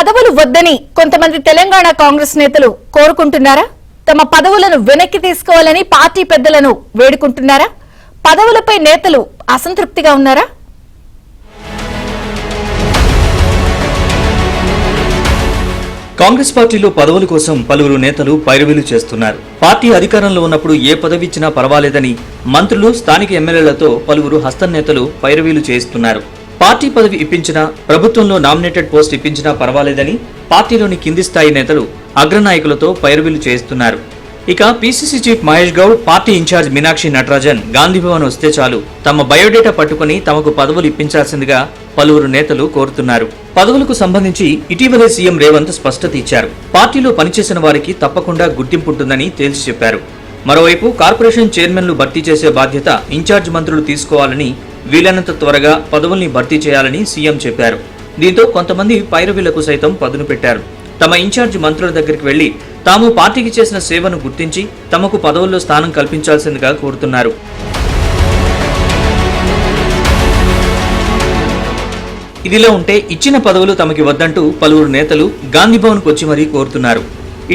పదవులు వద్దని కొంతమంది తెలంగాణ కాంగ్రెస్ నేతలు కోరుకుంటున్నారా? తమ పదవులను వెనక్కి తీసుకోవాలని పార్టీ పెద్దలను వేడుకుంటున్నారా? పదవులపై నేతలు అసంతృప్తిగా ఉన్నారా? కాంగ్రెస్ పార్టీలో పదవుల కోసం పలువురు నేతలు పైరవీలు చేస్తున్నారు. పార్టీ అధికారంలో ఉన్నప్పుడు ఏ పదవి ఇచ్చినా పర్వాలేదని మంత్రులు, స్థానిక ఎమ్మెల్యేలతో పలువురు హస్తం నేతలు పైరవీలు చేయిస్తున్నారు. పార్టీ పదవి ఇప్పించినా, ప్రభుత్వంలో నామినేటెడ్ పోస్ట్ ఇప్పించినా పర్వాలేదని పార్టీలోని కింది స్థాయి నేతలు అగ్రనాయకులతో పైరవీలు చేయిస్తున్నారు. ఇక PCC chief Mahesh Goud, party incharge Meenakshi Natarajan Gandhi Bhavan వస్తే చాలు తమ బయోడేటా పట్టుకుని తమకు పదవులు ఇప్పించాల్సిందిగా పలువురు నేతలు కోరుతున్నారు. పదవులకు సంబంధించి ఇటీవలే సీఎం రేవంత్ స్పష్టత ఇచ్చారు. పార్టీలో పనిచేసిన వారికి తప్పకుండా గుర్తింపు ఉంటుందని తేల్చి చెప్పారు. మరోవైపు కార్పొరేషన్ చైర్మన్లు భర్తీ చేసే బాధ్యత ఇన్ఛార్జ్ మంత్రులు తీసుకోవాలని, వీలైనంత త్వరగా పదవుల్ని భర్తీ చేయాలని సీఎం చెప్పారు. దీంతో కొంతమంది పైరవీలకు సైతం పదును పెట్టారు. తమ ఇన్ఛార్జ్ మంత్రుల దగ్గరికి వెళ్లి తాము పార్టీకి చేసిన సేవను గుర్తించి తమకు పదవుల్లో స్థానం కల్పించాల్సిందిగా కోరుతున్నారు. ఇదిలా ఉంటే ఇచ్చిన పదవులు తమకి వద్దంటూ పలువురు నేతలు గాంధీభవన్కు వచ్చి మరీ కోరుతున్నారు.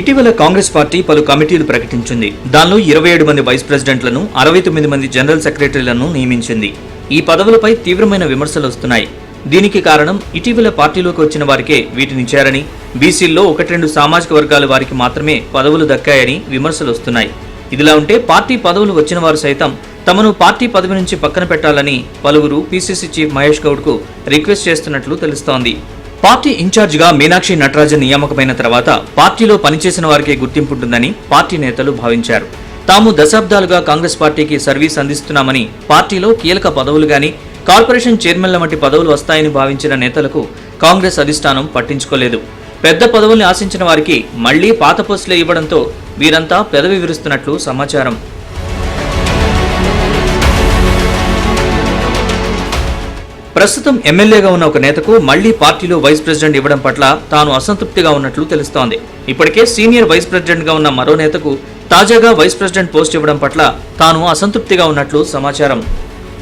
ఇటీవల కాంగ్రెస్ పార్టీ పలు కమిటీలు ప్రకటించింది. దానిలో 27 మంది వైస్ ప్రెసిడెంట్లను, 69 మంది జనరల్ సెక్రటరీలను నియమించింది. ఈ పదవులపై తీవ్రమైన విమర్శలు వస్తున్నాయి. దీనికి కారణం ఇటీవల పార్టీలోకి వచ్చిన వారికే వీటినిచ్చారని, బీసీల్లో 1-2 సామాజిక వర్గాల వారికి మాత్రమే పదవులు దక్కాయని విమర్శలు వస్తున్నాయి. ఇదిలా ఉంటే పార్టీ పదవులు వచ్చిన వారు సైతం తమను పార్టీ పదవి నుంచి పక్కన పెట్టాలని పలువురు పీసీసీ చీఫ్ మహేష్ గౌడ్ కు రిక్వెస్ట్ చేస్తున్నట్లు తెలుస్తోంది. పార్టీ ఇన్ఛార్జ్ గా మీనాక్షి నటరాజన్ నియామకమైన తర్వాత పార్టీలో పనిచేసిన వారికే గుర్తింపుంటుందని పార్టీ నేతలు భావించారు. తాము దశాబ్దాలుగా కాంగ్రెస్ పార్టీకి సర్వీస్ అందిస్తున్నామని, పార్టీలో కీలక పదవులు గాని, కార్పొరేషన్ చైర్మన్ల వంటి పదవులు వస్తాయని భావించిన నేతలకు కాంగ్రెస్ అధిష్టానం పట్టించుకోలేదు. పెద్ద పదవుల్ని ఆశించిన వారికి మళ్లీ పాత పోస్టులే ఇవ్వడంతో వీరంతా పెదవి విరుస్తున్నట్లు సమాచారం. ప్రస్తుతం ఎమ్మెల్యేగా ఉన్న ఒక నేతకు మళ్లీ పార్టీలో వైస్ ప్రెసిడెంట్ ఇవ్వడం పట్ల తాను అసంతృప్తిగా ఉన్నట్లు తెలుస్తోంది. ఇప్పటికే సీనియర్ వైస్ ప్రెసిడెంట్ గా ఉన్న మరో నేతకు తాజాగా వైస్ ప్రెసిడెంట్ పోస్ట్ ఇవ్వడం పట్ల తాను అసంతృప్తిగా ఉన్నట్లు సమాచారం.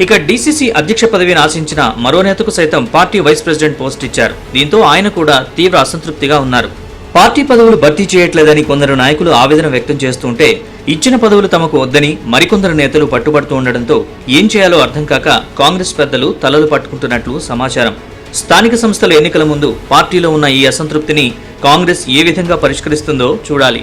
ఇక డీసీసీ అధ్యక్ష పదవిని ఆశించిన మరో నేతకు సైతం పార్టీ వైస్ ప్రెసిడెంట్ పోస్ట్ ఇచ్చారు. దీంతో ఆయన కూడా తీవ్ర అసంతృప్తిగా ఉన్నారు. పార్టీ పదవులు భర్తీ చేయట్లేదని కొందరు నాయకులు ఆవేదన వ్యక్తం చేస్తుంటే, ఇచ్చిన పదవులు తమకు వద్దని మరికొందరు నేతలు పట్టుబడుతూ ఉండడంతో ఏం చేయాలో అర్థం కాక కాంగ్రెస్ పెద్దలు తలలు పట్టుకుంటున్నట్లు సమాచారం. స్థానిక సంస్థల ఎన్నికల ముందు పార్టీలో ఉన్న ఈ అసంతృప్తిని కాంగ్రెస్ ఏ విధంగా పరిష్కరిస్తుందో చూడాలి.